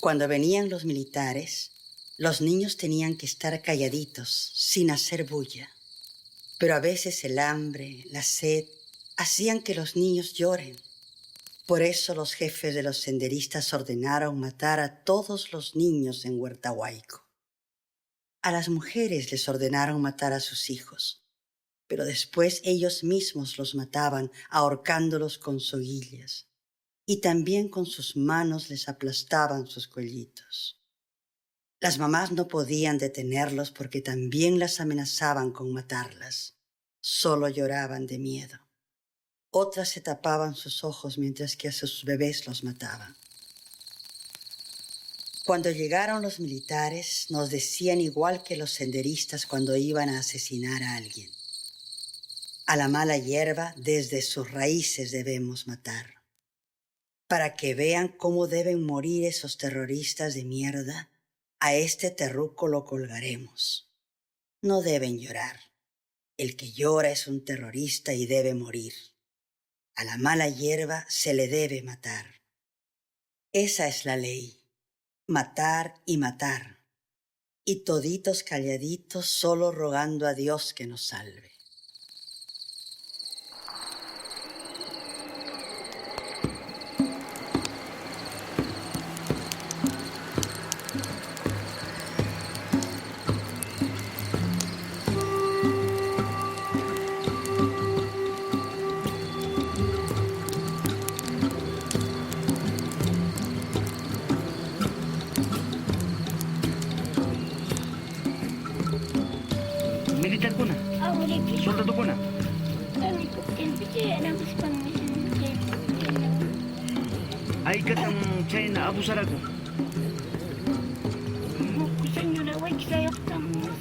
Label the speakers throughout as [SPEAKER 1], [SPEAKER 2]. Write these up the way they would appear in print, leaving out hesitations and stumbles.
[SPEAKER 1] Cuando venían los militares, los niños tenían que estar calladitos, sin hacer bulla. Pero a veces el hambre, la sed, hacían que los niños lloren. Por eso los jefes de los senderistas ordenaron matar a todos los niños en Huertahuayco. A las mujeres les ordenaron matar a sus hijos, pero después ellos mismos los mataban ahorcándolos con soguillas. Y también con sus manos les aplastaban sus cuellitos. Las mamás no podían detenerlos porque también las amenazaban con matarlas. Solo lloraban de miedo. Otras se tapaban sus ojos mientras que a sus bebés los mataban. Cuando llegaron los militares, nos decían igual que los senderistas cuando iban a asesinar a alguien. A la mala hierba desde sus raíces debemos matar. Para que vean cómo deben morir esos terroristas de mierda, a este terruco lo colgaremos. No deben llorar. El que llora es un terrorista y debe morir. A la mala hierba se le debe matar. Esa es la ley. Matar y matar. Y toditos calladitos solo rogando a Dios que nos salve.
[SPEAKER 2] Militar kuna? Soldado kuna? Ay katang China abusarago.
[SPEAKER 3] Señora,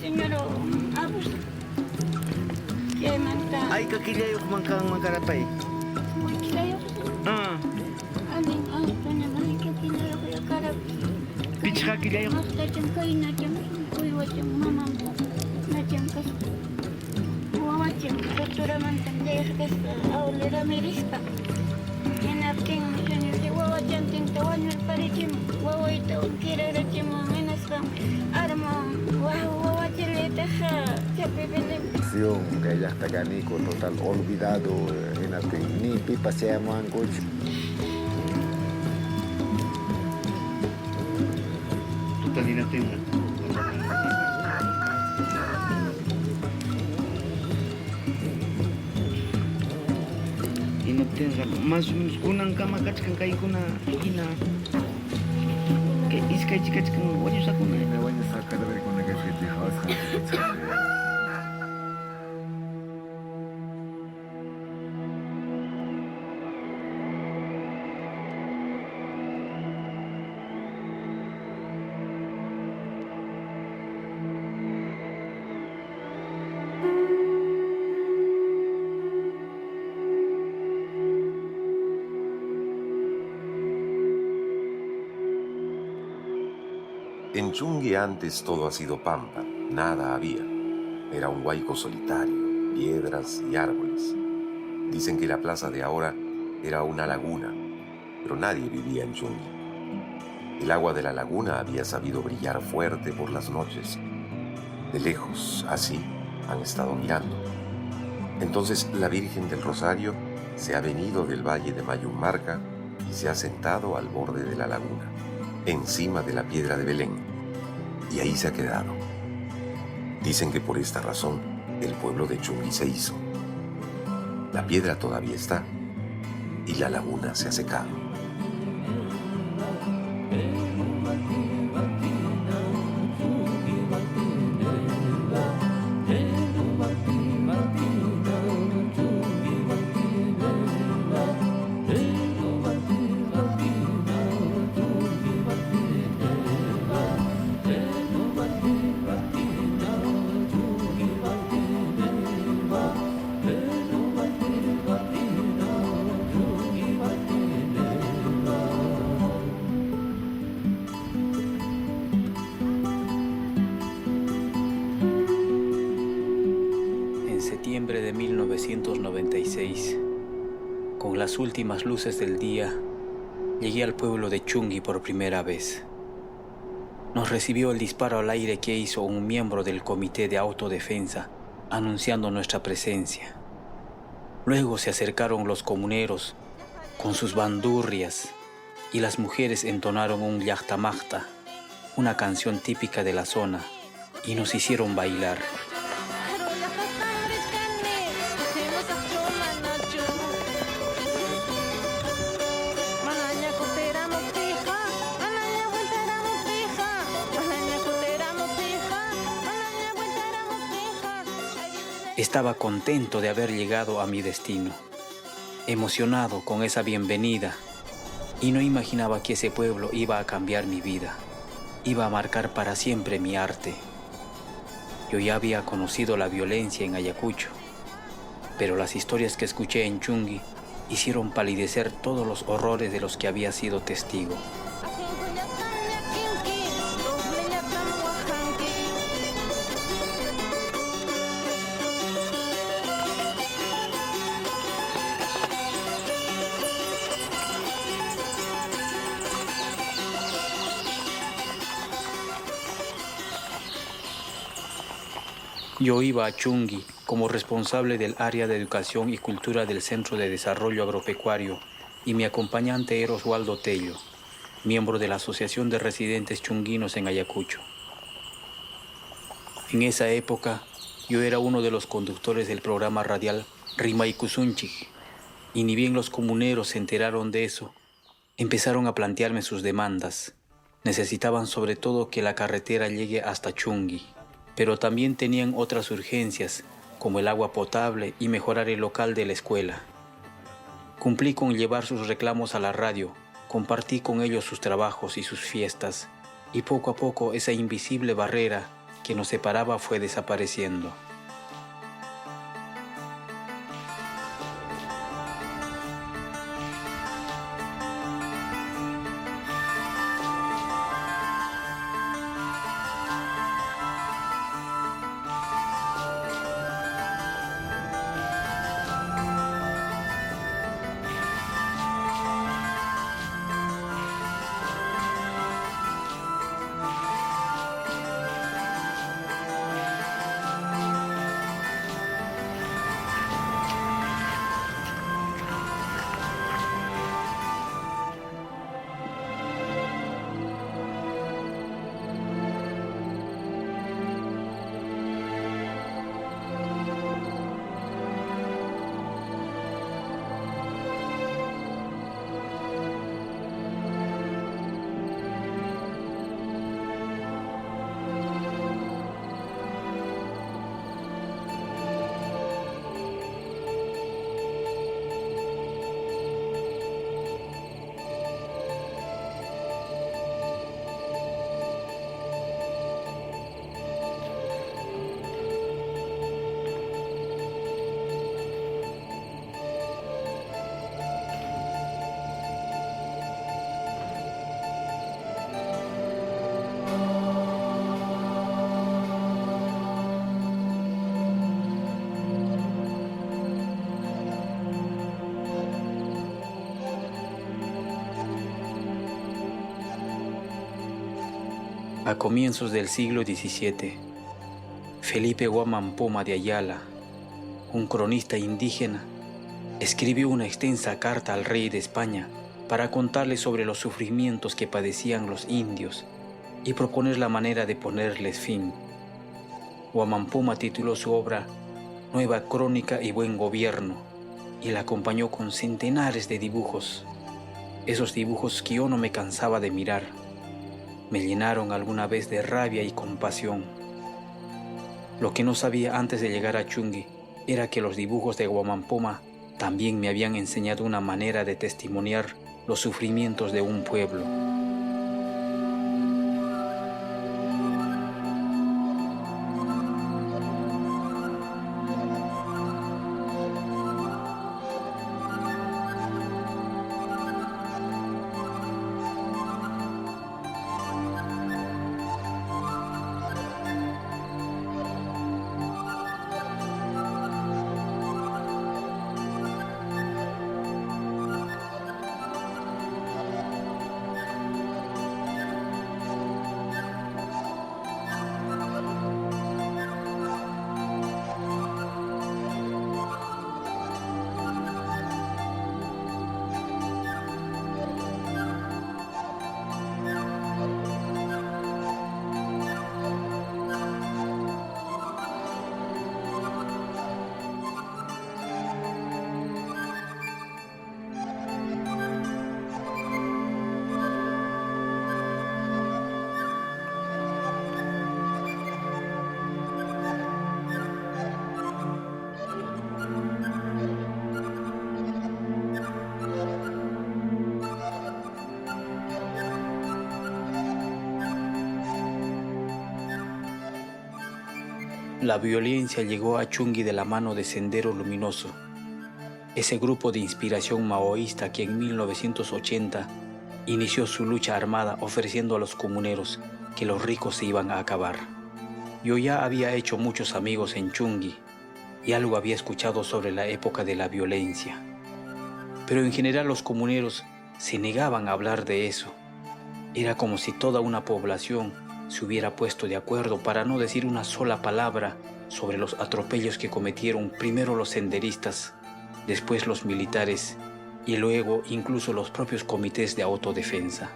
[SPEAKER 3] señora, abus.
[SPEAKER 2] Ay kakilyayo kumangkang magkarapay. Ah, pitch kakilyayo.
[SPEAKER 3] Doctora Mantandeja, que es Aulera Mirispa. En Arquín, señor de Huawachantin, Tawana, el Parichim, Huawita, Kira, Rachimo, Menaspa, Arma, Huawacheleta, Chapipele.
[SPEAKER 4] Que ya está canico, total olvidado en Arquín. Ni pipa se llama coche.
[SPEAKER 2] Total inatenga. Más o menos kunang kama kachkan kay kuna ina que iskay chikachkan wañu sakuna
[SPEAKER 4] Me voy a sacar de con la que se te jodas.
[SPEAKER 5] En Chungui antes todo ha sido pampa, nada había. Era un huayco solitario, piedras y árboles. Dicen que la plaza de ahora era una laguna, pero nadie vivía en Chungui. El agua de la laguna había sabido brillar fuerte por las noches. De lejos, así, han estado mirando. Entonces la Virgen del Rosario se ha venido del valle de Mayummarca y se ha sentado al borde de la laguna, encima de la piedra de Belén, y ahí se ha quedado. Dicen que por esta razón el pueblo de Chungui se hizo. La piedra todavía está y la laguna se ha secado.
[SPEAKER 6] Septiembre de 1996, con las últimas luces del día, llegué al pueblo de Chungui por primera vez. nos recibió el disparo al aire que hizo un miembro del Comité de Autodefensa, anunciando nuestra presencia. Luego se acercaron los comuneros con sus bandurrias y las mujeres entonaron un yachtamachta, una canción típica de la zona, y nos hicieron bailar. Estaba contento de haber llegado a mi destino, emocionado con esa bienvenida, y no imaginaba que ese pueblo iba a cambiar mi vida, iba a marcar para siempre mi arte. Yo ya había conocido la violencia en Ayacucho, pero las historias que escuché en Chungui hicieron palidecer todos los horrores de los que había sido testigo. Yo iba a Chungui como responsable del área de educación y cultura del Centro de Desarrollo Agropecuario y mi acompañante era Oswaldo Tello, miembro de la Asociación de Residentes Chunguinos en Ayacucho. En esa época, yo era uno de los conductores del programa radial Rimaykusunchik, y ni bien los comuneros se enteraron de eso, empezaron a plantearme sus demandas. Necesitaban sobre todo que la carretera llegue hasta Chungui, pero también tenían otras urgencias, como el agua potable y mejorar el local de la escuela. Cumplí con llevar sus reclamos a la radio, compartí con ellos sus trabajos y sus fiestas, y poco a poco esa invisible barrera que nos separaba fue desapareciendo. A comienzos del siglo XVII, Felipe Guamán Poma de Ayala, un cronista indígena, escribió una extensa carta al rey de España para contarle sobre los sufrimientos que padecían los indios y proponer la manera de ponerles fin. Guamán Poma tituló su obra Nueva Crónica y Buen Gobierno y la acompañó con centenares de dibujos, esos dibujos que yo no me cansaba de mirar. Me llenaron alguna vez de rabia y compasión. Lo que no sabía antes de llegar a Chungui era que los dibujos de Guamán Poma también me habían enseñado una manera de testimoniar los sufrimientos de un pueblo. La violencia llegó a Chungui de la mano de Sendero Luminoso, ese grupo de inspiración maoísta que en 1980 inició su lucha armada ofreciendo a los comuneros que los ricos se iban a acabar. Yo ya había hecho muchos amigos en Chungui y algo había escuchado sobre la época de la violencia. Pero en general los comuneros se negaban a hablar de eso. Era como si toda una población se hubiera puesto de acuerdo para no decir una sola palabra sobre los atropellos que cometieron primero los senderistas, después los militares y luego incluso los propios comités de autodefensa.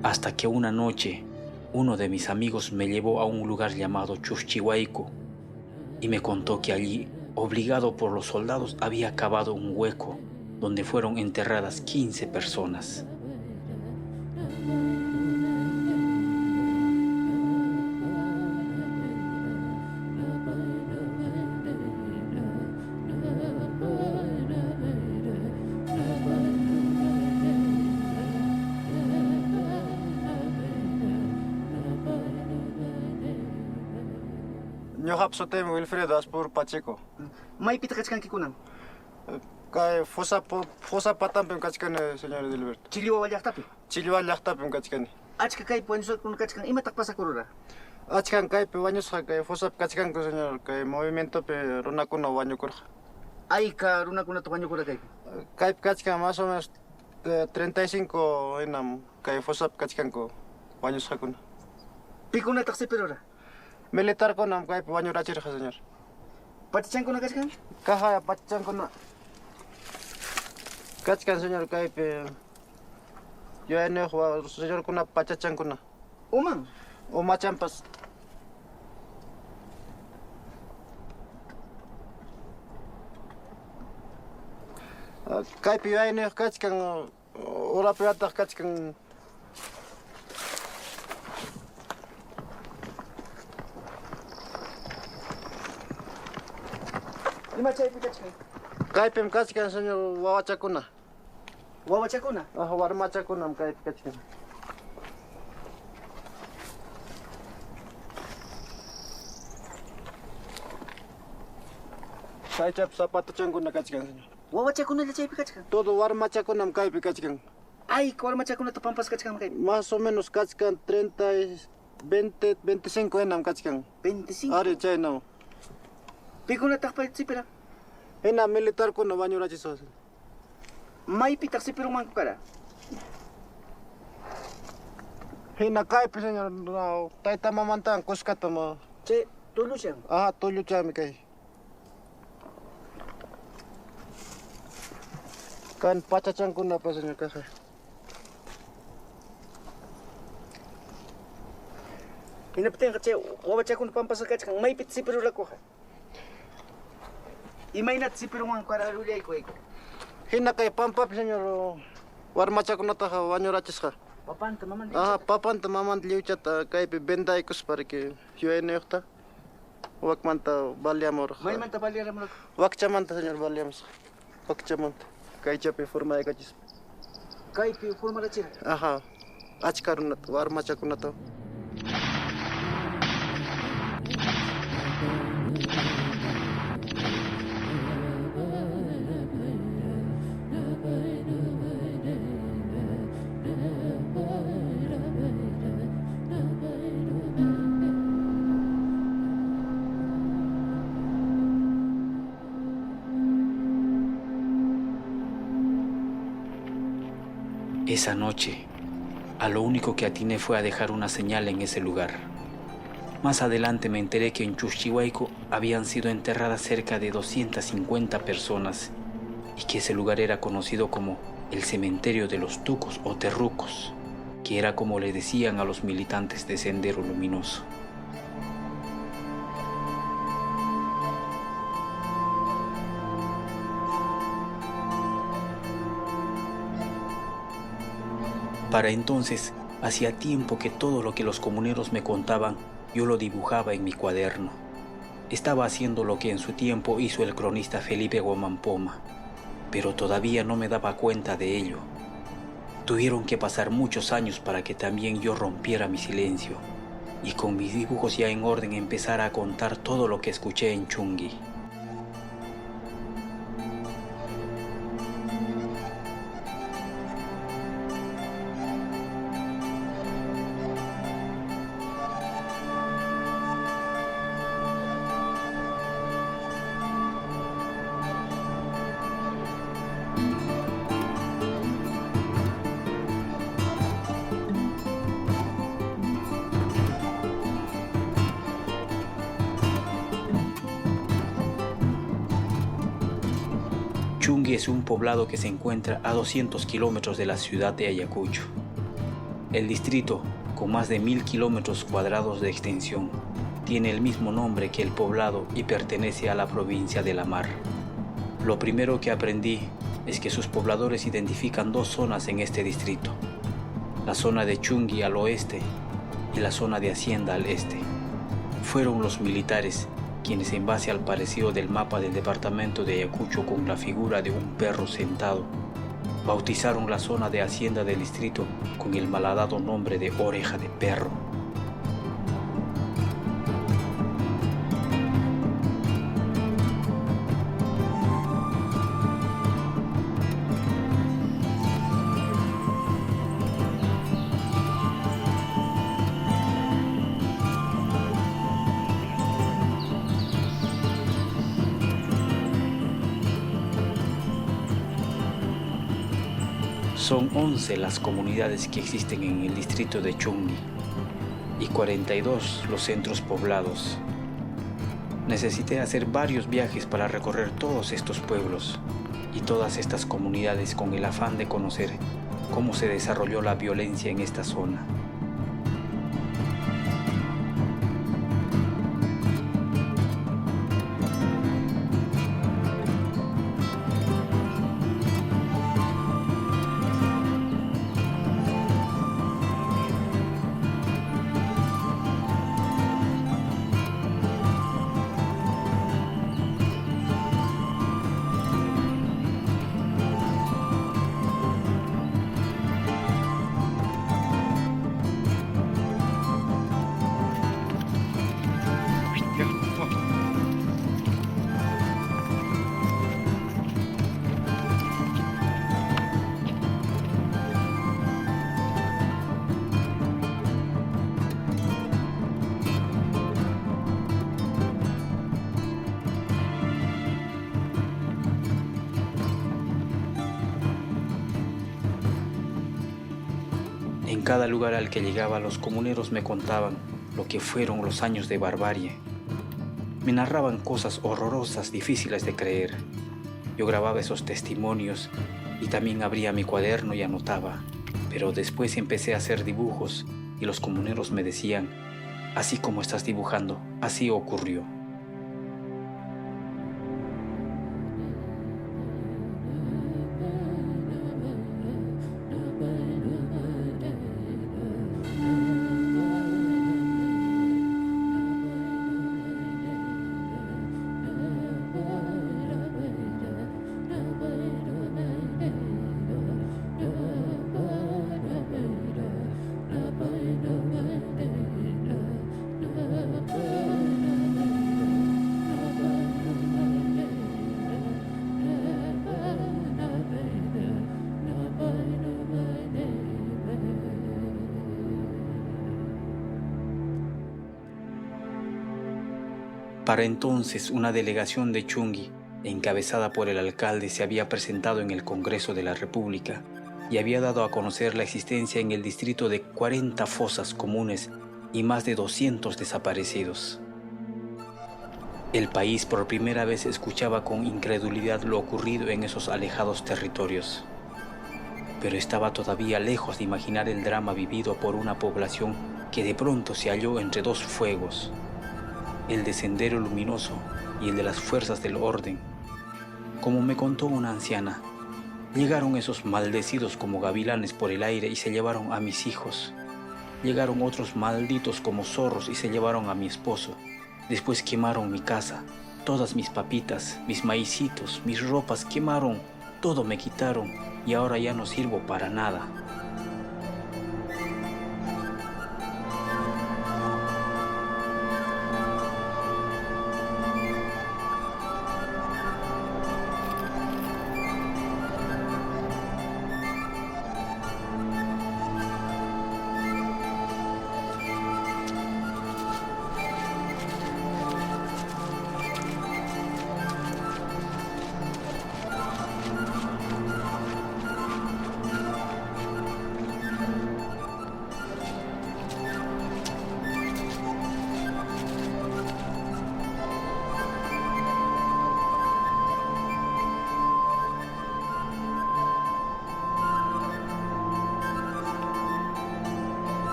[SPEAKER 6] Hasta que una noche, uno de mis amigos me llevó a un lugar llamado Chuchihuayco y me contó que allí, obligado por los soldados, había cavado un hueco donde fueron enterradas 15 personas.
[SPEAKER 7] Ñuqaqa sutimi Wilfredo Aspur Pacheco.
[SPEAKER 2] Maypita kachkanki kunan?
[SPEAKER 7] Kay Fosa Patanpim kachkani, señor Edilberto.
[SPEAKER 2] Chiliwawa llaqtapi.
[SPEAKER 7] Chillwa llaqtapim kachkani.
[SPEAKER 2] Achka kaypi wañusqakuna kachkan, imataq pasakurura?
[SPEAKER 7] Achkan kaypi wañusqa kay Fosapi kachkanku, señor, kay movimientopi runakuna wañukurqa.
[SPEAKER 2] Ayka runakunata wañukura kaypi?
[SPEAKER 7] Kaypi kachkan más o menos 35 hinam kay Fosapi kachkanku wañusqakuna.
[SPEAKER 2] Pikunataq sipirura?
[SPEAKER 7] Militarkunam kaypi wañurachirqa, señor.
[SPEAKER 2] Pachichankuna kachkan?
[SPEAKER 7] Kaja pachichankuna kachkan, señor, kaypi yuyayniyuq señorkuna pachachankuna.
[SPEAKER 2] Uman?
[SPEAKER 7] Umachampas. Kaypi yuyayniyuq kachkan, urapi wataq kachkan.
[SPEAKER 2] Ima chaypi kachkan?
[SPEAKER 7] Kaypim kachkan, señor, wawachakuna.
[SPEAKER 2] Wawachakuna?
[SPEAKER 7] Warmachakunam kaypi kachkan. Kaychap zapatachankuna kachkan, señor.
[SPEAKER 2] Wawachakuna chaypi kachkan?
[SPEAKER 7] Todo warmachakunam kaypi kachkan.
[SPEAKER 2] Ay, warmachakunata pampas kachkan kaypi?
[SPEAKER 7] Más o menos kachkan 20, 25 enam kachkan.
[SPEAKER 2] 25?
[SPEAKER 7] Ari chaynam.
[SPEAKER 2] Pikunataq sipira?
[SPEAKER 7] Hina militarkuna wañurachisqa.
[SPEAKER 2] Maypitaq sipirumanku kara?
[SPEAKER 7] Hina kaypi, señor, tayta mamantan kuskata ma.
[SPEAKER 2] Chay, Tulluchan?
[SPEAKER 7] Aha, tulluchami kay. Kan pachachankuna pa, señor, kaja.
[SPEAKER 2] Hinapitinqa chay wawachakuna pampas kachkan, maypita sipirurakuqa? Imaynata sipirumanku kara rurayku ayku?
[SPEAKER 7] Hina kay pampapi, señor, warmachakunataqa wañurachisqa.
[SPEAKER 2] Papanta, mamanta?
[SPEAKER 7] Aha, papanta mamanta liwchata kaypi vendaykus para que yuyayniyuqta wakmanta baliamurqa.
[SPEAKER 2] Maymanta baliaramurqa?
[SPEAKER 7] Wakchamanta, señor, baliamusqa. Wakchamanta. Kaychapi formaykachispa.
[SPEAKER 2] Kaypi formarachira?
[SPEAKER 7] Aha, achka runata, warmachakunata.
[SPEAKER 6] Esa noche, a lo único que atiné fue a dejar una señal en ese lugar. Más adelante me enteré que en Chuchihuayco habían sido enterradas cerca de 250 personas y que ese lugar era conocido como el cementerio de los tucos o terrucos, que era como le decían a los militantes de Sendero Luminoso. Para entonces, hacía tiempo que todo lo que los comuneros me contaban, yo lo dibujaba en mi cuaderno. Estaba haciendo lo que en su tiempo hizo el cronista Felipe Guamán Poma, pero todavía no me daba cuenta de ello. Tuvieron que pasar muchos años para que también yo rompiera mi silencio y con mis dibujos ya en orden empezara a contar todo lo que escuché en Chungui. Chungui es un poblado que se encuentra a 200 kilómetros de la ciudad de Ayacucho. El distrito, con más de 1000 kilómetros cuadrados de extensión, tiene el mismo nombre que el poblado y pertenece a la provincia de La Mar. Lo primero que aprendí es que sus pobladores identifican dos zonas en este distrito: la zona de Chungui al oeste y la zona de Hacienda al este. Fueron los militares quienes, en base al parecido del mapa del departamento de Ayacucho con la figura de un perro sentado, bautizaron la zona de Hacienda del distrito con el malhadado nombre de Oreja de Perro. Son 11 las comunidades que existen en el distrito de Chungui y 42 los centros poblados. Necesité hacer varios viajes para recorrer todos estos pueblos y todas estas comunidades con el afán de conocer cómo se desarrolló la violencia en esta zona. En cada lugar al que llegaba, los comuneros me contaban lo que fueron los años de barbarie. Me narraban cosas horrorosas, difíciles de creer. Yo grababa esos testimonios y también abría mi cuaderno y anotaba. Pero después empecé a hacer dibujos y los comuneros me decían: así como estás dibujando, así ocurrió. Para entonces, una delegación de Chungui, encabezada por el alcalde, se había presentado en el Congreso de la República y había dado a conocer la existencia en el distrito de 40 fosas comunes y más de 200 desaparecidos. El país por primera vez escuchaba con incredulidad lo ocurrido en esos alejados territorios, pero estaba todavía lejos de imaginar el drama vivido por una población que de pronto se halló entre dos fuegos: el de Sendero Luminoso y el de las fuerzas del orden. Como me contó una anciana, Llegaron esos maldecidos como gavilanes por el aire y se llevaron a mis hijos. Llegaron otros malditos como zorros y se llevaron a mi esposo. Después quemaron mi casa, todas mis papitas, mis maicitos, mis ropas quemaron, todo me quitaron y ahora ya no sirvo para nada.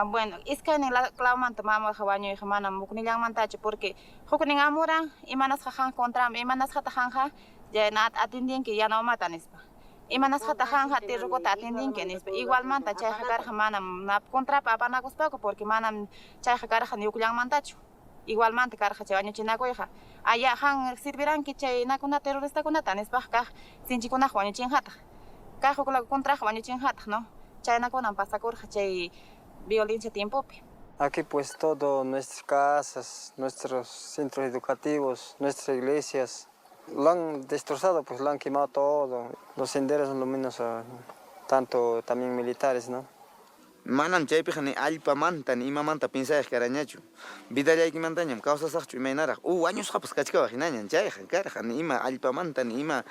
[SPEAKER 8] Bueno, es que en la claman tomamos jabaño y jamana muknilang mantacho porque jokuning amura imanas jajan contra imanas jatajanja ya nat atendien que ya no matan espa imanas jatajanja te rokota atendien que nespa igual manta chay jacar jamana na contra papa na cospaco porque manam chay jacar jan yukulang mantacho igual manta carja chabaño chinaco hija allá jan sirvirán que chay na kuna terrorista kuna tan espa kaj sinchi kuna jabaño chinjata kaj la contra jabaño chinjata no chay na kuna pasa corja chay violencia tiempo.
[SPEAKER 9] Aquí pues todo, nuestras casas, nuestros centros educativos, nuestras iglesias, lo han destrozado, pues lo han quemado todo. Los senderos son lo menos, tanto también militares, ¿no?
[SPEAKER 2] Manam chaypijani allpamanta ni imamanta pinsayaj karañachu. Vidallaykimantañam kawsasaqchu imaynaraq. Años hapas kachkawaj hinañan chayqa karqa ni ima allpamanta ni ima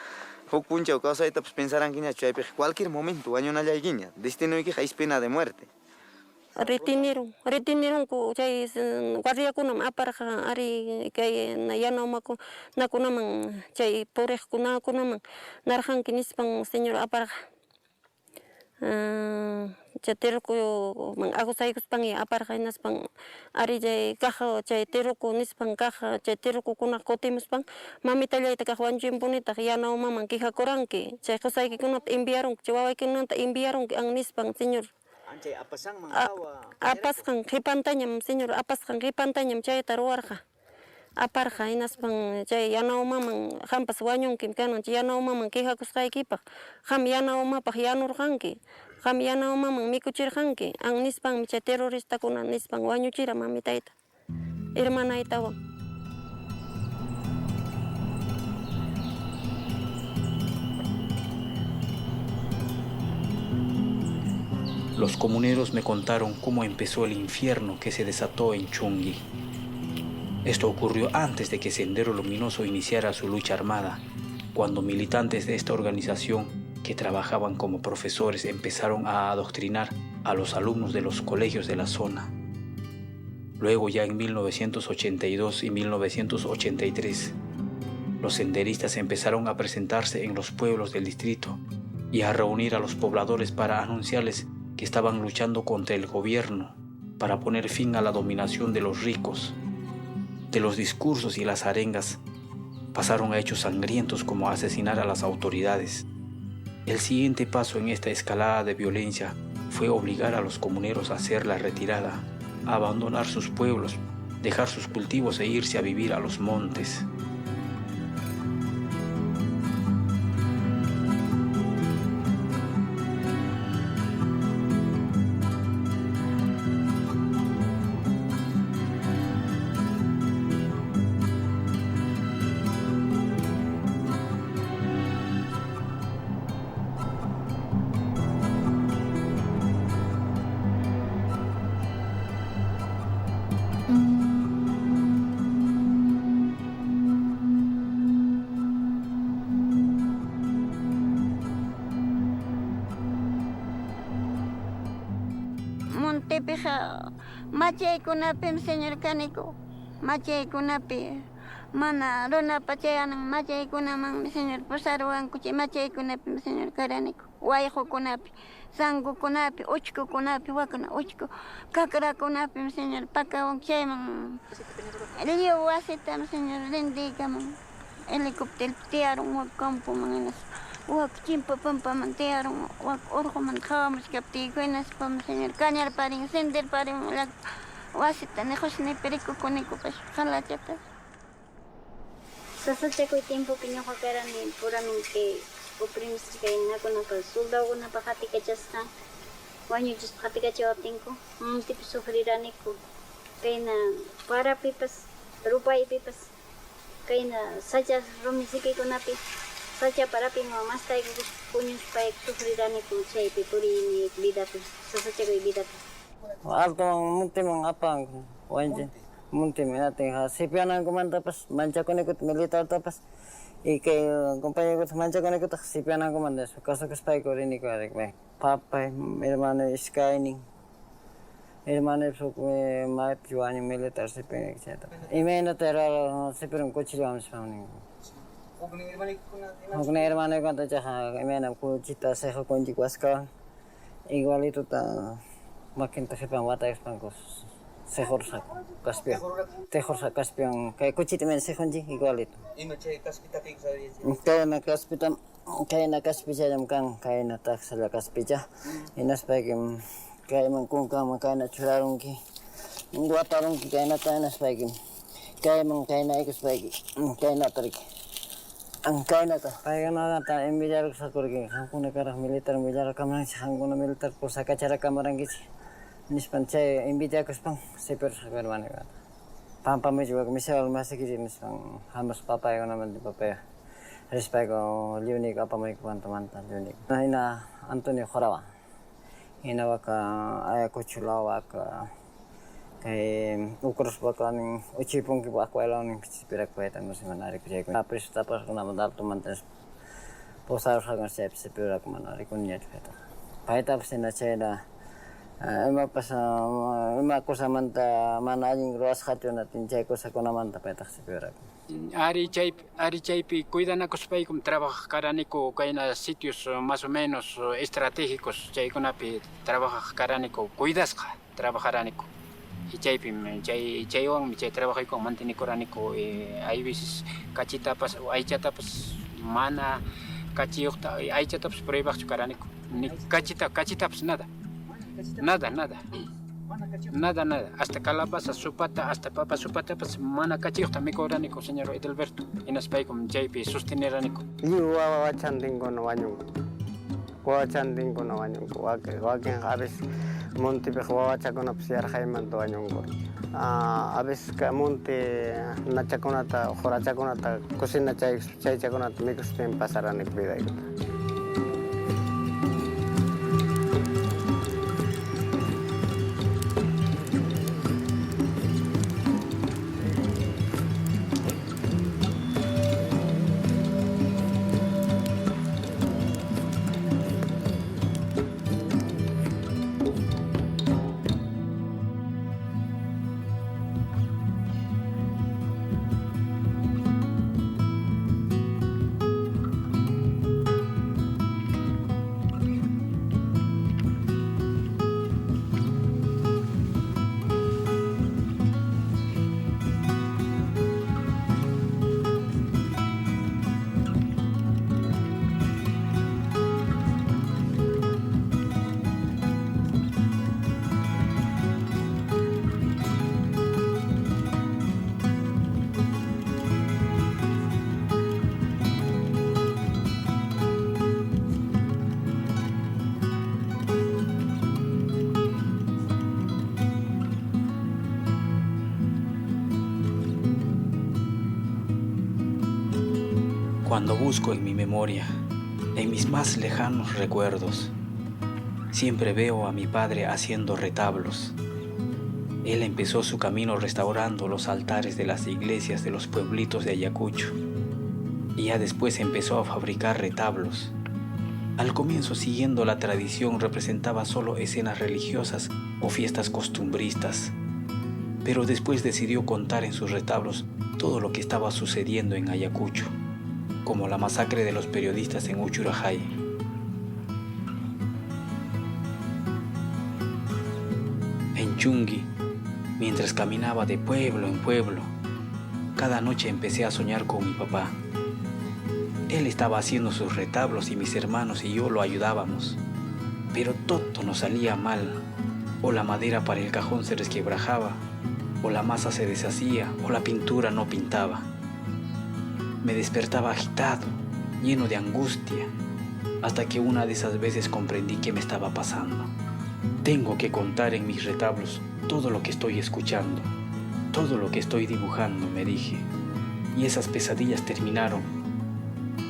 [SPEAKER 2] huk punchaw kawsaytapas pensarankiñachu chaypij cualquier momento wañunallaykiña. Destinuykiqa es pena de muerte.
[SPEAKER 10] Retiraron ku chay guardiakunam aparqa ari kay yanawmaku nakunaman chay puriqkunakunaman narqanki nispan señor aparqa chay terukuman agusaykuspan aparqa hinaspan ari chay kaja chay teruku nispan kaja chay terukukuna kutimuspan mamitallayta kaq wanchimpunitaq yanawmaman kijakuranki chay qusaykikunata enviaron chay wawaykunata enviaron an nispan señor apasqan qipantañam señor apasqan qipantañam chayta ruwarqa aparqa hinaspan chay yanawmaman hampas wañunki kanan chay yanawmaman qijakusqaykipaq qam yanawmapaq yanurqanki qam yanawmaman mikuchirqanki an nispan chay terroristakuna nispan wañuchira mamitayta hermanaytawan.
[SPEAKER 6] Los comuneros me contaron cómo empezó el infierno que se desató en Chungui. Esto ocurrió antes de que Sendero Luminoso iniciara su lucha armada, cuando militantes de esta organización que trabajaban como profesores empezaron a adoctrinar a los alumnos de los colegios de la zona. Luego, ya en 1982 y 1983, los senderistas empezaron a presentarse en los pueblos del distrito y a reunir a los pobladores para anunciarles que estaban luchando contra el gobierno para poner fin a la dominación de los ricos. De los discursos y las arengas pasaron a hechos sangrientos como asesinar a las autoridades. El siguiente paso en esta escalada de violencia fue obligar a los comuneros a hacer la retirada, a abandonar sus pueblos, dejar sus cultivos e irse a vivir a los montes.
[SPEAKER 3] Montepija, machay kunapim, señor Canico, machay kunapi, Mana runa pachayanan machaykunaman señor pasarwankuchay machaykunapi señor karaniku wayqukunapi sankukunapi uchkukunapi wakna uchku kakrakunapi señor pakawan chayman liu wasita señor rindikaman helicóptero tiyaron wak campoman wak chimpa pampaman tiyaron wak urquman hawamush kaptiyku hinaspa señor cañar parin sender parin wasita nejosni perikukunikupash qalachata. Sasachakuy tiempo piñoqa karani puramente uprimis kay nakunapa soldadokuna hatikachasqa wañuchispa hatikachawaptinku muntipi sufriraniku kayna parapipas rupaypipas kayna sacha rumi sikiykunapi sacha parapinwan mastaykukus puñushpa sufriraniku chaypi purini vidapi sasachakuy vidapi.
[SPEAKER 9] Alto muntiman apang wanji. Muntim natin ha sipianan ko man tapos mancha ko nikot militar tapos ikay kumpanya ko mancha ko nikot sipianan ko man das kaso kaspay ko rin ko arek may papay hermano skyning hermano so may piwani militar sipianan etc. Imena teralo sipiran ko chiliam spawning Hukna hermano ko ta cha imena ko chita se ko konji kwaska igualito ta makinta sipian wata expangos Sehor sa Caspian. Tehor sa Caspian. Kaya kuchit men sehonji igual itu.
[SPEAKER 2] Ima chay kaspita ting sa
[SPEAKER 9] Kaya na kaspita jam kang kaya na tak sala kaspita. Inas pagim kaya man kung kama kaya na churarong ki. Ngwatarong ki kaya na tayo nas pagim. Kaya man kaya na ikus pagi. Kaya na tarik. Ang kaya na ta. Kaya na ta embijar sa kurgi. Hangkuna karah militar embijar kamarang hangkuna militar por sa kacara kamarang kici. Nispan chay invita ko spang super hermano ka. Pampa me juga misal masih kiri nispang hamas papay ko naman di papay. Respect ko liunik apa may teman-teman liunik. Nah ina Antonio Jorawa. Ina waka ay ko chulawa ka kay ukros baka ning uchipong ki ako elaw ning pirak paitan mo si manari ko chay ko. Tapos tapos ko naman dalto mantes. Posar sa ngasep si pirak manari ko niya peta. Paita pa sina chay na Ima ko samanta manajing ruas hatyo natin chay ko sa kunamanta petak si Pirak.
[SPEAKER 6] Ari chaypi cuidan akuspay como trabaja caranico kayna sitios más o menos estratégicos chay kunapi trabaja caranico cuidasqa trabajaranico. Y chaypi chaywan chay trabaja con mantenico ranico hay veces cachitapas o aychatapas mana cachiyuqta aychatapas prohibaqchu caranico. Ni cachitapas nada. Nada. Hasta calabaza, supata, hasta papa, supata, pues mana cachiyuqta mikuranico, señor Edelberto. Inaspaykum chaypi susteniranico.
[SPEAKER 9] Liu wawachantin kono wañunku. Wawachantin kono wañunku. Wakin habis muntipi wawachakunapas yarhaymanto wañunku. Habis munti nachakunata, horachakunata, cocina chaychakunata mikustin pasaranik vidaykuta.
[SPEAKER 6] Cuando busco en mi memoria, en mis más lejanos recuerdos, siempre veo a mi padre haciendo retablos. Él empezó su camino restaurando los altares de las iglesias de los pueblitos de Ayacucho y ya después empezó a fabricar retablos. Al comienzo, siguiendo la tradición, representaba solo escenas religiosas o fiestas costumbristas. pero después decidió contar en sus retablos todo lo que estaba sucediendo en Ayacucho, como la masacre de los periodistas en Uchurajay. En Chungui, mientras caminaba de pueblo en pueblo, cada noche empecé a soñar con mi papá. Él estaba haciendo sus retablos y mis hermanos y yo lo ayudábamos, pero todo nos salía mal. O la madera para el cajón se resquebrajaba, o la masa se deshacía, o la pintura no pintaba. Me despertaba agitado, lleno de angustia, hasta que una de esas veces comprendí qué me estaba pasando. Tengo que contar en mis retablos todo lo que estoy escuchando, todo lo que estoy dibujando, me dije. Y esas pesadillas terminaron.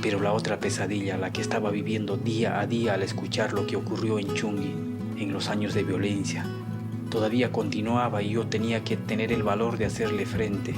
[SPEAKER 6] Pero la otra pesadilla, la que estaba viviendo día a día al escuchar lo que ocurrió en Chungui, en los años de violencia, todavía continuaba y yo tenía que tener el valor de hacerle frente.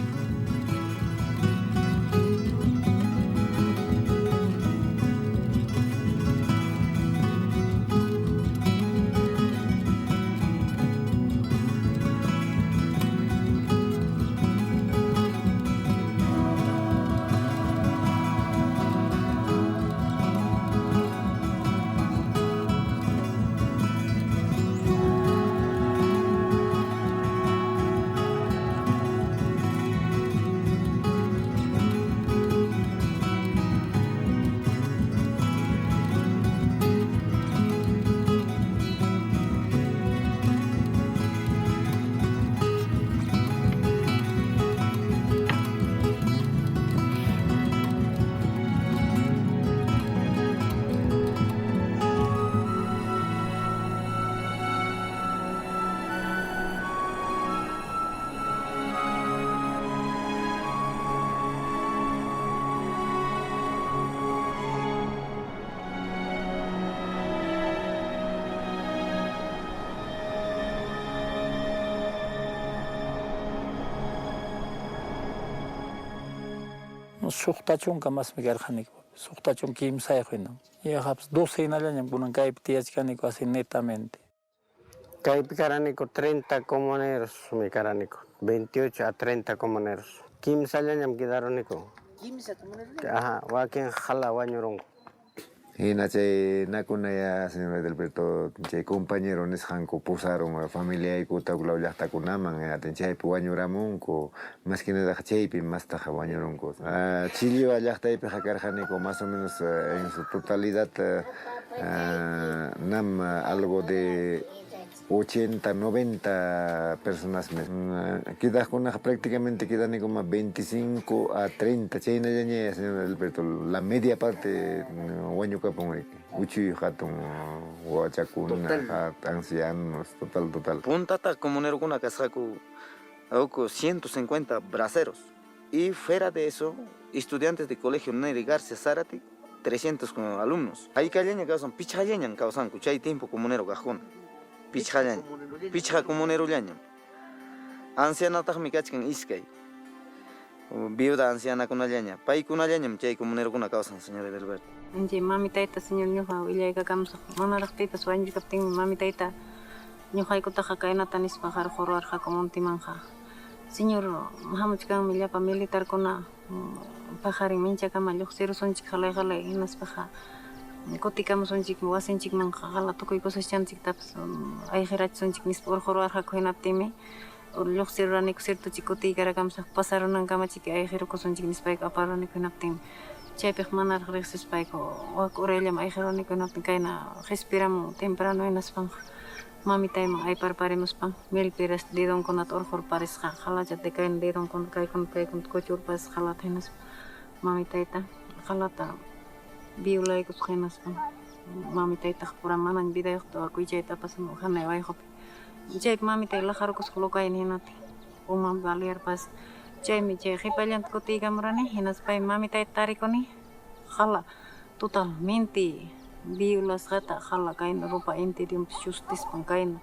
[SPEAKER 11] Suqtachunka más migarjanico, suqtachun kimsayjino. Y haps 12 años kunan kaypi tiyachkanico así netamente.
[SPEAKER 9] Kaypi karanico 30 comuneros, mi karanico, 28 a 30 comuneros. 15 años quedaroniko.
[SPEAKER 1] 15 comuneros.
[SPEAKER 9] Ajá, wakin jala wañurongo.
[SPEAKER 4] Y nache nakunaya señor Edelberto, che compañero nes hanko pusaron familia y kuta kulau llakta kunaman atenchay puañuramunko más que nada chaypi más taja wañuronko. Chillo llakta jacarjanico más o menos en su totalidad nam algo de 80, 90 personas. Quedas con prácticamente quedan como 25 a 30. Chayna ya señor Alberto, la media parte Huañuca pone Uchi Hatun, Huachacuna, ancianos, total.
[SPEAKER 2] Puntata comunero con una casaco, 150 braceros. Y fuera de eso, estudiantes de colegio Neri García Zárate, 300 alumnos. Ahí callaña causan, pichallañan causan, cuchay tiempo comunero cajón. Pichha comunero llañam. Anciana mi cachcan iskay. Viuda anciana con llaña. Pay con llañam, chay comunero con una causa, señor Edelberto.
[SPEAKER 10] Anji mami taita señor ñuqa willay kakamsa manaraqtipas wanchi kaptin mami taita ñuqaykutaqa kaynata nispa qarqurarqa comuntimanja. Señor hamuchkanmi llapa militarkuna pajarin minchakama lluqsirusonchik qalay hinaspaqa kutikamusunchik wasinchikmanqa qala tukuy kushaschanchiktapas ayqirachishunchik nispa urqurarqaku hinaptinmi lluqsiruraniku sirtuchik kutiykarakamusaq pasarunankamachik ayqirukusunchik nispayku aparuniku hinaptinmi chaypiq manaraq riqsispayku wak urayllaman ayqiruniku hinaptin kayna respiramun temprano hinaspanqa mamitayman ayparparimuspan millpiras dedonkunata urqurparisqa qalachata kayna dedonkuna kaykuna paykuna kuchurparisqa qalata hinaspa mamitayta qalata viulaykusqa hinaspan mamitaytaqa pura manan vidayuqta wakuychaytapas hanay wayqupi chaypi mamitay laqarukusqa lukayni hinati uman balearpas chaymi chay qhipallanta kutiykamurani hinaspay mamitayta tarikuni qala totalmente viulasqata qala kayna rupa interiorpi justispan kayna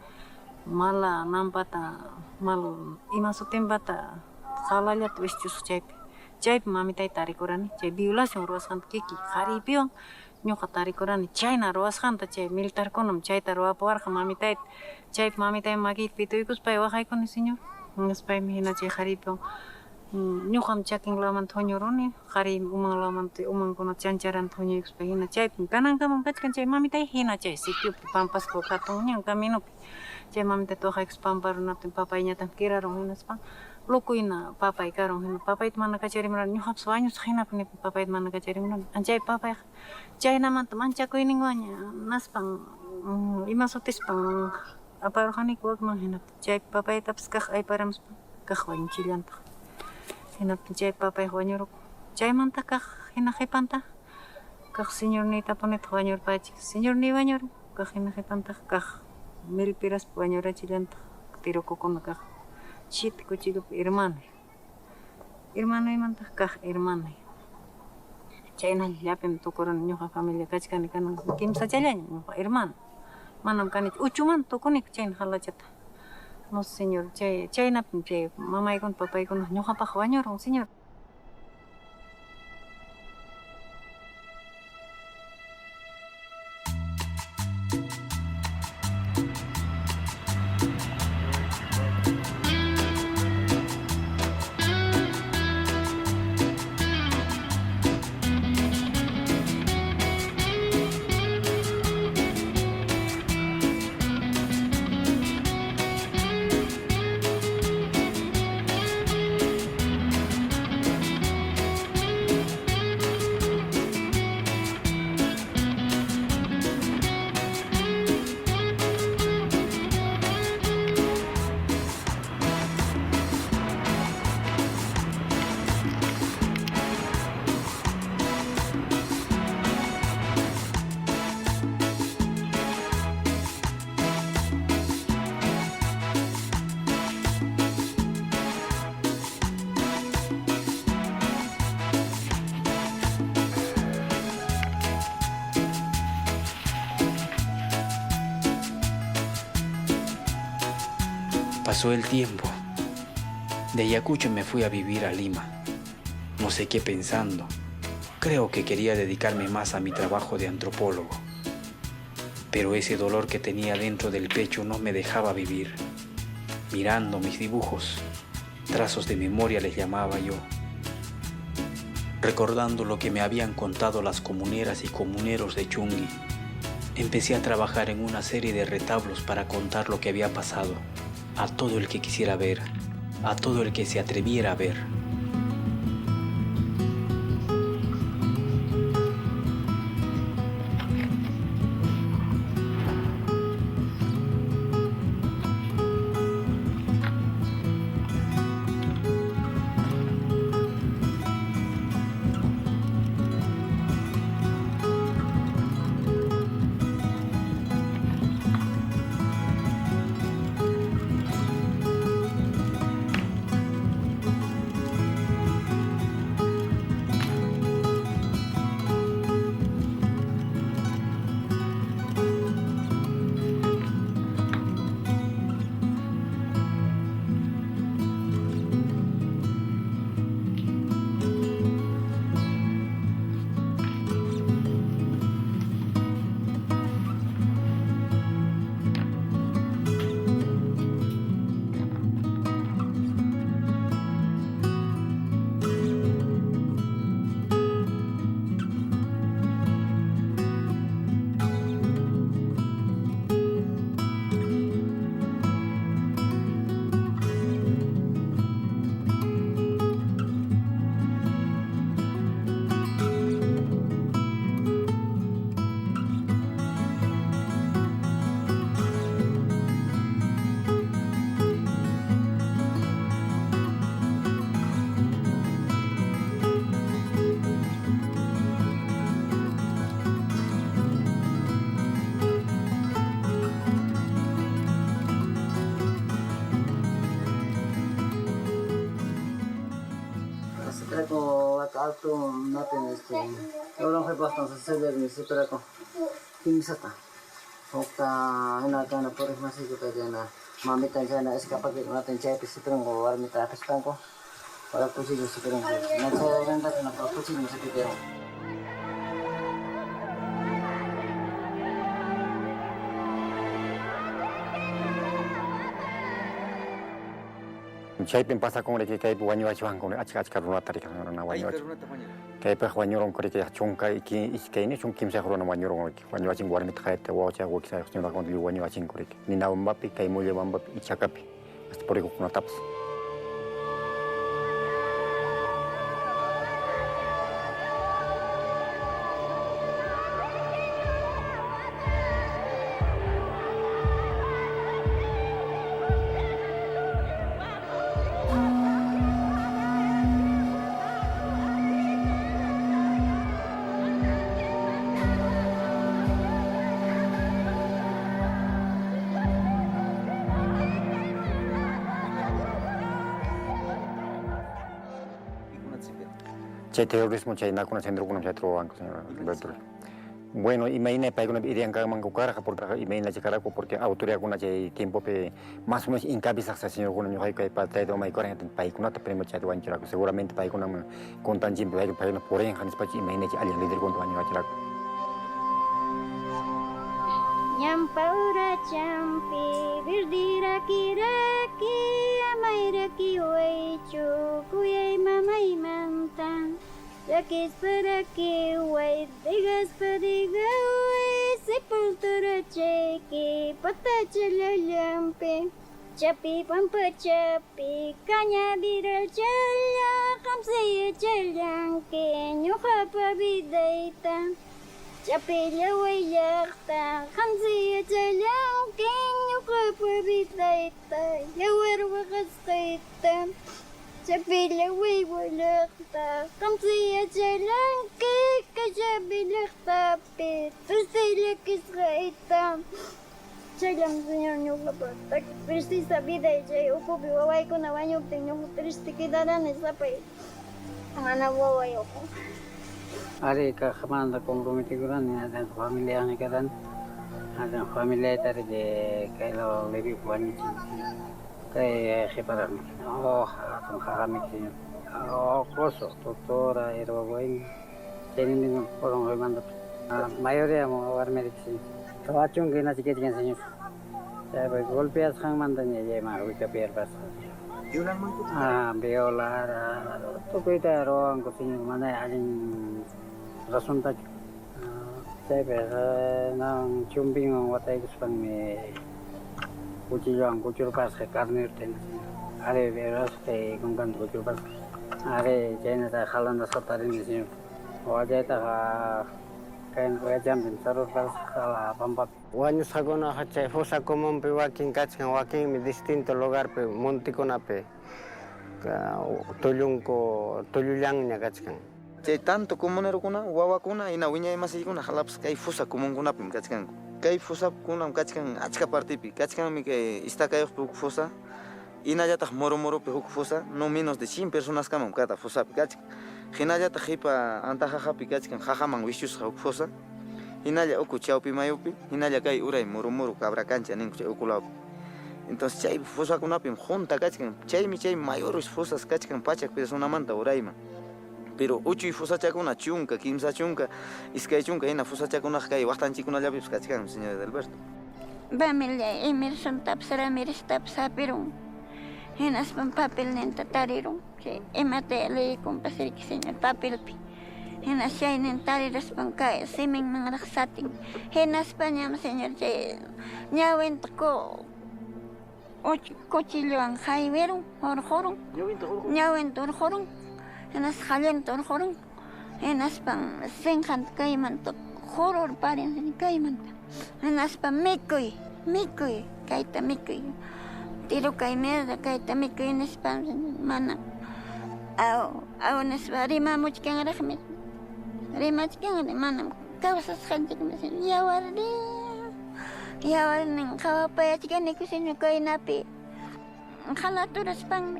[SPEAKER 10] mala nampata mal ima sutinpata qalallata wischusqa chaypi mamitayta tarikurani chay violación ruwasqanta kiki qharipiwan ñuqa tarikurani chayna ruwasqanta chay militarkunam chayta ruwapuwarqa mamitayta chaypi mamitay makiyta pituykuspay waqaykuni señor
[SPEAKER 12] Nespaymi hina chay qharipiwan ñuqam chakinlamanta huñuruni, qhari umanlamanta umankuna chancharanta huñuykuspa hina chaypi kanankaman kachkan chay mamitay hina chay sitiopi Pampaspa hatun ñan caminupi chay mamita tuqaykuspa Pampa runapi papay ñatan kiraron hinaspa lukuyna papay karon hina papayta mana kacharimurani ñuqapas wañusqa hinapi nipi papayta mana kacharimurani chay papayqa chaynamanta manchakuyninwanña naspan ima sutispan aparujaniku wakman hinapi chay papaytapas kaq ayparamuspa kaq wañuchillantaq hinaptin chay papayqa wañurukun chaymanta kaq hina qhipanta kaq señor Nita punitaq wañurpachik señor Ni wañurun kaq hina qhipantaq kaq Milpiraspa wañurachillantaq tirukukuna kaq 7 kuchillupi hermanoymanta kaq hermanay chayna llapim tukurani ñuqa familia kachkani kanan kimsa challaña ñuqa hermano manam kanichu 8 tukuniku chayna halachata no señor chaynapim chay mamaykuna papaykuna ñuqapaq wañurun señor.
[SPEAKER 6] Pasó el tiempo. De Ayacucho me fui a vivir a Lima. No sé qué pensando. Creo que quería dedicarme más a mi trabajo de antropólogo. Pero ese dolor que tenía dentro del pecho no me dejaba vivir. Mirando mis dibujos, trazos de memoria les llamaba yo. Recordando lo que me habían contado las comuneras y comuneros de Chungui, empecé a trabajar en una serie de retablos para contar lo que había pasado a todo el que quisiera ver, a todo el que se atreviera a ver.
[SPEAKER 13] alto natin orang kay bastante sa sabi ni si pero ko kimisata hokta hinaga na pores masih ko tayo na mamitan siya na eskapag natin siya si pero ko warmita kastan ko para pusi si pero ko na sa ganda na pusi si pero
[SPEAKER 14] Chaypin pasa con que kaypi wañuwachiwan con achka runata rikana wañuwachi. Kaypi wañuron con que chunka iki iskayni chun kimsa runa wañuron wañuwachin warmita kayta wacha wakisa chunka con wañuwachin con que ni nawambapi kay mulle wambapi ichakapi hasta por kuna tapas. Chay terrorismo chay nakuna centro kuna chay banco señor Alberto. Bueno, imagina para que irían cada mango caraja porque imagina carajo porque autoridad kuna chay tiempo pe más o menos incapaz señor kuna yo hay que para traer mai corren para kuna te primo chay wanchira seguramente para kuna contan tiempo para una por en hanis pachi imagina chay alien líder con wanchira chira.
[SPEAKER 3] Nyampaura champi birdira kiraki amaira kiwaichu kuyay mamay mantan yakis para kiway digas padigaway sepultura cheki patachalalampi chapi pampa chapi kanya biral chala kamsaya chalanki nyuha pabidaita Chapilla wayakta, khamsiya chalang kinyo kapabitayta, yawar wakaskayta. Chapilla waywalakta, khamsiya chalang kikachabilakta, pitustilakisrayta. Chalang señor nyo kapatak, triste sa vida y chay upo biwaway ko na wanyog tinyo triste kidaran sa pay. Ang anawaway ako.
[SPEAKER 13] Ari kakamanda comprometiduran ada familia ni kadan ada familia tadi de kalau lebih banyak kayak separan akan kami sini koso doktora erwain jadi ni orang manda mayoría mau war medicine kawacung kena sikit kan senyum saya golpeas khang manda ni je mah uika biar pas biola tu kita orang kesini mana ada rasunta saya nang cumbing watai kuspang me kucur pas ke karnir ten are beras ke gungkan kucur pas are jena ta khalan da satarin ni wajah ta kain wajam bin sarur pas khala pampa wanyu sagona hache fosa komon pe walking mi distinto lugar pe monticona pe toluyang nya kachkan
[SPEAKER 2] Chay tanto comunero kuna, wawa kuna, ina wiñay masi kuna, halaps kay fusa comun kuna pim kachkan. Kay fusa kuna kachkan achka partipi, kachkan mi que está kay fusa, ina ya tak moro pe fusa, no menos de 100 personas kamam kata fusa kachkan. Hina ya tak hipa antaja kachkan, jajaman wishus fusa. Ina ya oku chaupi mayupi, ina ya kay uray moro cabra cancha nin chay okulao. Entonces chay fusa kuna pim junta kachkan, chay mayores fusas kachkan pachak persona manta urayma. Pero uchu fusa chakuna chunka, kimsa chunka, iskay chunka ina fusa chakuna kay waqtan chikuna llapis kachkan señor Alberto.
[SPEAKER 3] Familia Emerson tapsara miris tapsapirum. Henas pan papel nenta tarirum. Que emate le compasir que señor papelpi. Henas chay nentariras pan kay simin mangraxatin. Henas panyam señor chay ñawent ko cochilloan jaiverum orjorum. Ñawent orjorum. Enas kalian ton horong, enas pang sengkan kaimanto horor parin kaimanta, enas pang mikui kaita mikui, tiro kaimera kaita mikui enas pang mana, au enas rima muchkan rahmet, rima muchkan mana, kawasas gente que me dicen yawar ning kawapaya chikan ikusin kainapi, kalaturas pang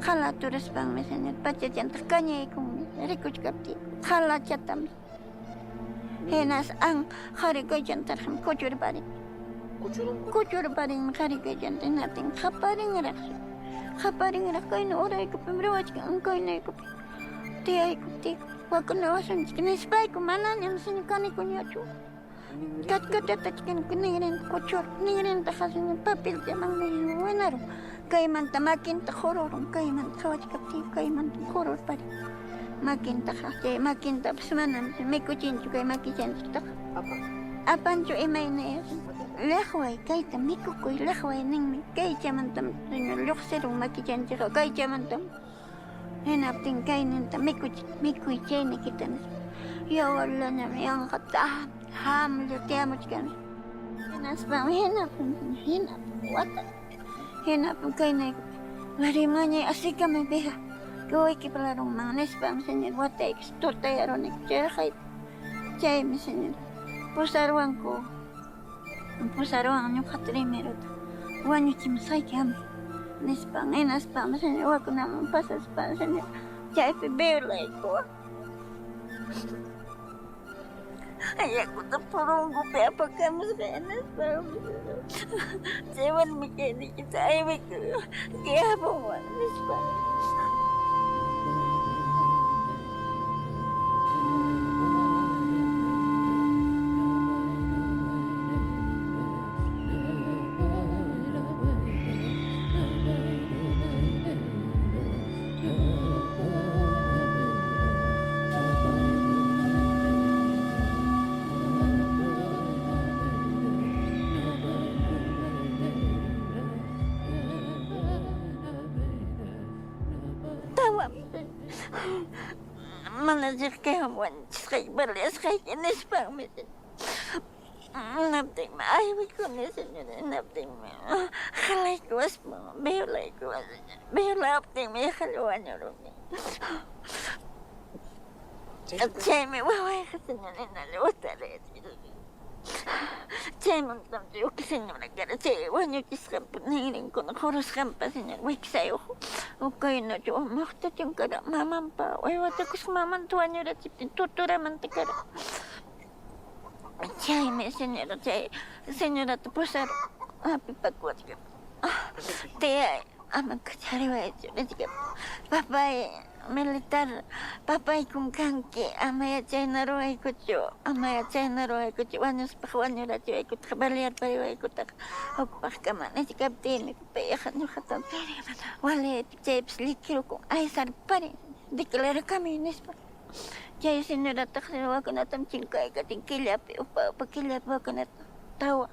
[SPEAKER 3] Khala turis bang misalnya baca jantar kanya ikung rikuj kapti khala chatam henas ang hari ko jantar ham kucur baring hari ko jantar nating khaparing rak kain ora ikut pemrawat kan kain ikut dia ikut waktu nawasan kini sebaik mana yang misalnya kan ikut nyacu Katkatachkin nigrin kuchur, nigrin tajasin papel de mango buenaro. Kaimanta makinta hororun, kaimanta hawachkapti, kaimanta horor pari. Makinta haste, makinta psmanam, mikuchinchu kay makichanchita. Apancho imayne. Lejway, kaita mikukuy, lejway ningmi, kay chamantam, luxerun makichanchiqa, kay chamantam. Henaptin kayninta mikuy chayni kitanas. Yawalanam yanqata, hamlo tiamuchkan. Henapam, wata. Henapam kaynay, marimañay asikame beha. Gaway kipalarong mga nespam, senyor, wata ekstutayaronik, cherhay. Chaymi, senyor. Pusarwan ko. Pusarwan yung katrimero. Wanyo chimsay kami. Nespam, enaspam, senyor. Wako naman pasaspam, senyor. Chay pe beulay ko. Ay, ako na purong gupi apa kami sa enaspam. Sewan mikini kita ay mikini. Kaya po mo, nespam. Manajir kaya wan skay balas kay kinis pang mitin. Napting maayawi ko ni senyor, napting halay ko as mga beulay ko as beulay apting may haluan niyo rin. At siya may waway ka senyor, inaluta rin. Siya mong tamtiyo ka senyor, nagkara siya, wanyo kiskampo, nahiling ko na koros kampa senyor, wik sa'yo ko. Okay na siya, maktat yung kada mamampa. Ay, wata ko sa mamantuan niyo rin, tutura man takara. Siya may senyor, senyor at pusar, happy pagwat ka. Tiya, amang kachariwa ito, papay, militar, papay kung kanki, amaya chay naruay ko siyo, wanyos pakwanyo na siyo, ikot kabalyar pariwa, ikot hukpak kaman, ay sikaptin, ikupayakan nyo katang, wala, chay pslikiro kong aysar pari, deklara kami, nispa. Chay sinurata kasi wako na tam chingkay kating kilap, upakilap wako na tawa.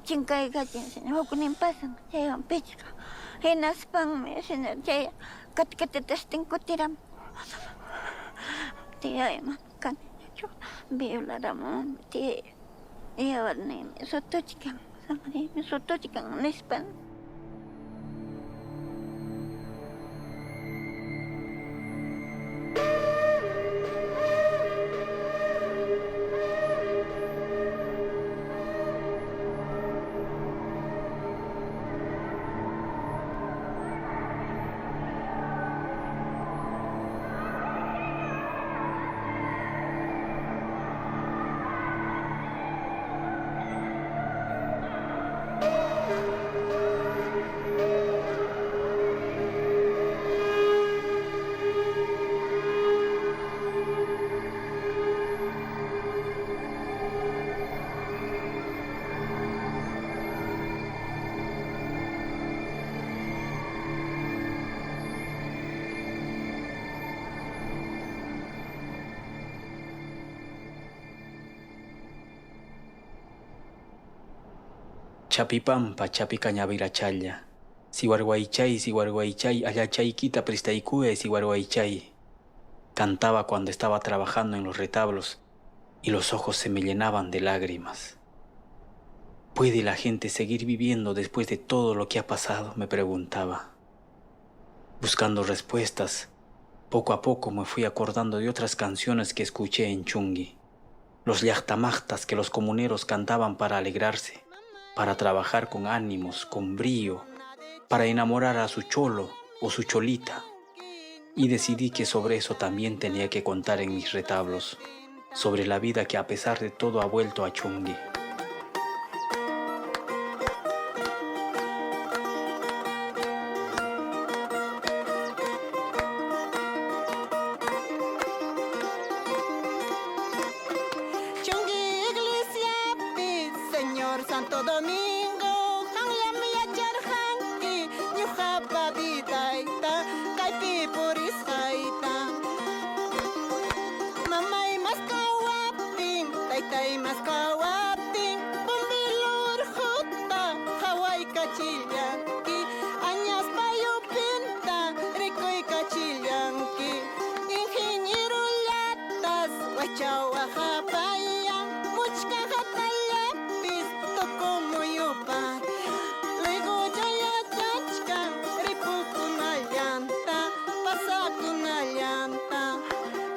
[SPEAKER 3] Chingkay kating sinawako na impasang, chay ang pechka. Hinaspang may sinur, chay katkatitasting ko tiram. Tiyay man kanina jo, biyula ramon, tiyay. Iyawad na yung sotochikang, samari, sotochikang nispan.
[SPEAKER 6] Chapipampa, chapicañavirachalla. Siwarguaychay, allachaykita prestaikuya siwarguaychay. Cantaba cuando estaba trabajando en los retablos y los ojos se me llenaban de lágrimas. ¿Puede la gente seguir viviendo después de todo lo que ha pasado?, me preguntaba. Buscando respuestas, poco a poco me fui acordando de otras canciones que escuché en Chungui. Los llactamactas que los comuneros cantaban para alegrarse, para trabajar con ánimos, con brío, para enamorar a su cholo o su cholita. Y decidí que sobre eso también tenía que contar en mis retablos, sobre la vida que a pesar de todo ha vuelto a Chungui.
[SPEAKER 15] Chungui iglesia por Santo Domingo, hangyam yacharhanki, ñuqapa vidayta, kaypi purisqayta. Mamay maskawaptin, taytay maskawaptin, bumbilur hutta, haway kachillanki, añas payupinta, rikuy kachillanki. Ingeniero llatas, wachawa hapayan, muchka hatallapis, tokomuyupan. Luego yayachachkan, ripukuna llanta, pasakuna llanta.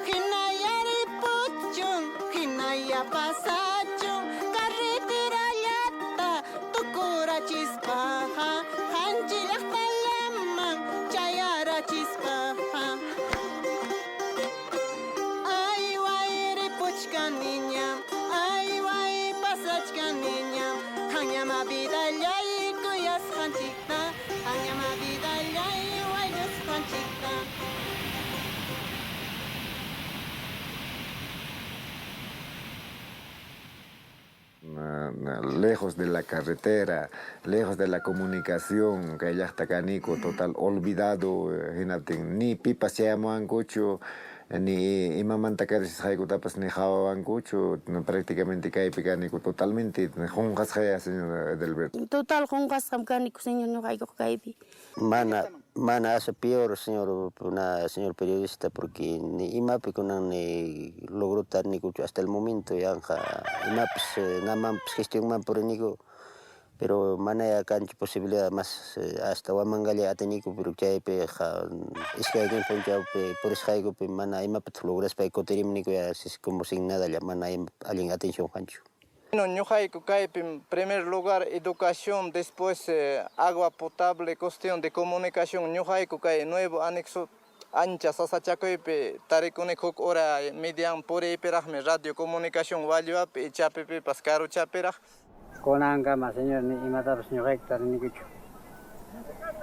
[SPEAKER 15] Hinaya ripuchun, hinaya pasachun, carretera llata, tukura chispaja, hanchilakta llaman, chayara chispaja. Ay, guay, ripuchka niña, ay, guay, pasachka niña, hanyama vida llay, kuyas hanchikta, hanyama vida llay, guayas hanchikta.
[SPEAKER 4] Lejos de la carretera, lejos de la comunicación, que ya está canico, total olvidado, ni pipa se llaman cucho, ni imamanta que se haiku tapas ni jawaban cucho, prácticamente cae picanico totalmente, jungas jaya, señor Edelberto.
[SPEAKER 10] Total jungas camcánico, señor, no hay caipi.
[SPEAKER 16] Mana hace peor, señor periodista, porque ni imapi kunan logró tar ni cucho hasta el momento ya imapis naman gestión man por nico, pero mana ya canchi posibilidad más hasta Huamangalia atenico, pero ya pe es que alguien ponchao pe por esjaigo pe mana imapit logras pa coterim nico ya es como sin nada ya mana alguien atención cancho.
[SPEAKER 9] No, ñuqayku kaypi, en primer lugar, educación, después agua potable, cuestión de comunicación. Ñuqayku kay nuevo anexo ancha sasachakuypi tarikuni huk hora median puriypiraqmi radio comunicación walluapi y chapipipas karuchapiraq.
[SPEAKER 13] Kunankama, señor, ni imatapas ñuqayku tarinikuchu.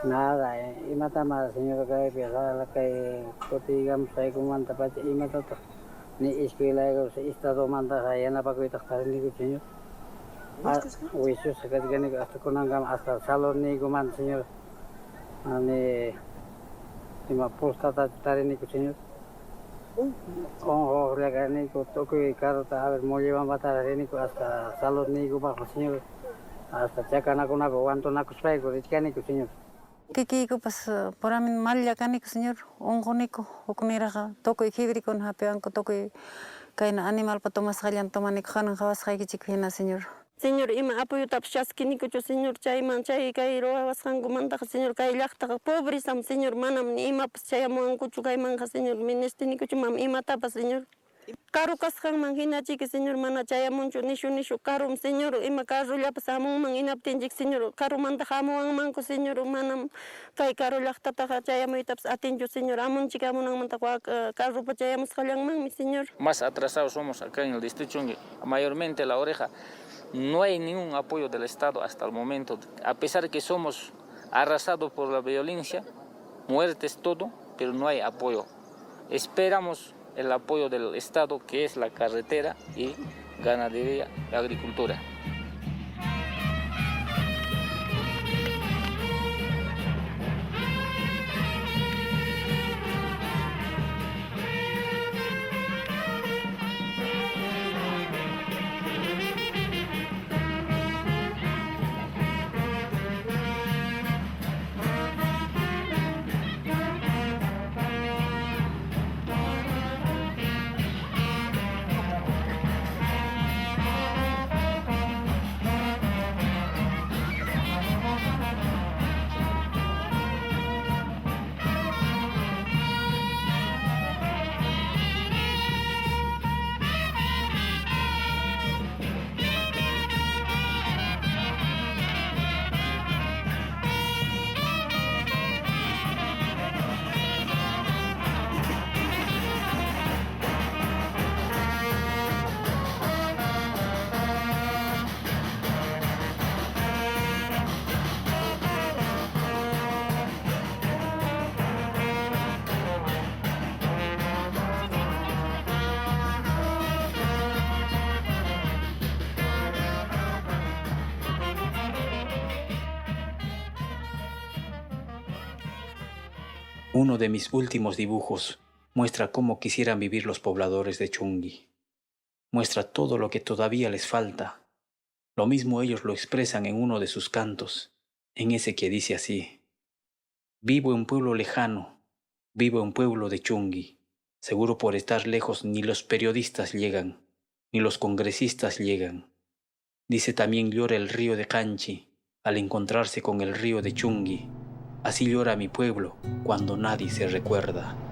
[SPEAKER 13] Nada, imatama, señor, kaypi kay kutigamos kaykumanta pacha imatata. Ni escuela estado manda yanapakuyta tarinikuchu, señor. Huisos sakatganiku hasta kunankama hasta salón nikuman, señor. Ni ima postata tariniku, señor. Oh, reganiku tokuy karota a ver mollevan batariniku hasta salón nikuman, señor. Hasta chakanakunako wantonakuspayku richkaniku, señor.
[SPEAKER 12] Kikiko pas por mí mal ya canico, señor. Ongonico, okuniraja, toco y híbrico, hapeanco, toco y caina animal para tomar salian tomanico, hanan javas haikichikina, señor.
[SPEAKER 10] Señor, ima apoyo tapchaskinico, señor, chay manchay, chay roas hango manta, señor, chay lachta, pobre sam, señor, manam, ni ima chayamuan cuchu, chay manja, señor, minestinico, mam, ima tapa, señor. Caro kashan mangina chique, señor, mana chayamuncho, nishu, caro, señor, ima caro ya pasamos, man inaptinjik, señor, caro manda jamuan manco, señor, manam, chay caro lachta, chayamu taps atinjo, señor, amunchica, munang manta, caro pa chayamos jalang man, mi señor.
[SPEAKER 17] Más atrasados somos acá en el distrito Chungue, mayormente La Oreja. No hay ningún apoyo del Estado hasta el momento, a pesar de que somos arrasados por la violencia, muertes, todo, pero no hay apoyo. Esperamos el apoyo del Estado, que es la carretera y ganadería y agricultura.
[SPEAKER 6] Uno de mis últimos dibujos muestra cómo quisieran vivir los pobladores de Chungui. Muestra todo lo que todavía les falta. Lo mismo ellos lo expresan en uno de sus cantos, en ese que dice así: vivo en un pueblo lejano, vivo en un pueblo de Chungui. Seguro por estar lejos ni los periodistas llegan, ni los congresistas llegan. Dice también llora el río de Canchi al encontrarse con el río de Chungui. Así llora mi pueblo cuando nadie se recuerda.